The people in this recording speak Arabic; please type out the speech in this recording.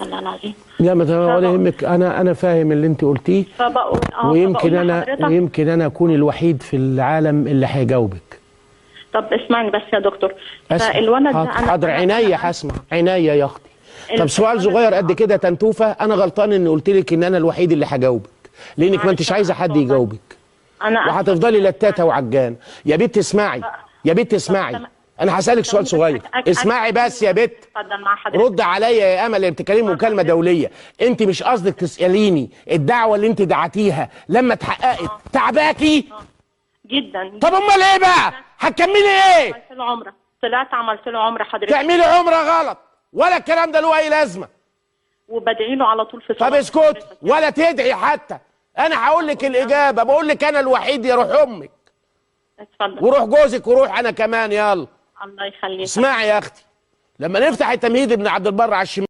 الله العظيم. لا ما ولا يهمك، انا فاهم اللي انت قلتيه. فبقول ويمكن انا اكون الوحيد في العالم اللي هيجاوبك. طب اسمعني بس يا دكتور. فالولد ده حاضر عينيا هسمع عينيا يا اختي. طب سؤال صغير قد كده تنتوفه، انا غلطان اني قلت لك ان انا الوحيد اللي هجاوبك لانك ما انتش عايزه حد يجاوبك وهتفضلي لتاته وعجان. يا بنت اسمعي يا بنت اسمعي، انا هسألك سؤال صغير، اسمعي بس يا بنت. رد عليا يا امل اللي بتكلمي مكالمه دوليه. انت مش قصدك تساليني الدعوه اللي انت دعتيها لما اتحققت تعباكي؟ جدا. طب امال ايه بقى؟ هتكملي ايه؟ عملت له عمره، طلعت عملت له عمره حضرتك. تعملي عمره غلط ولا الكلام ده له اي لازمه. وبدعي له على طول في طب اسكت ولا تدعي حتى. انا هقول لك الاجابه، بقول لك انا الوحيد يا روح امك. اتفضل. وروح جوزك وروح انا كمان. يلا الله يخليك. اسمعي يا اختي، لما نفتح التمهيد ابن عبد البر على الشمال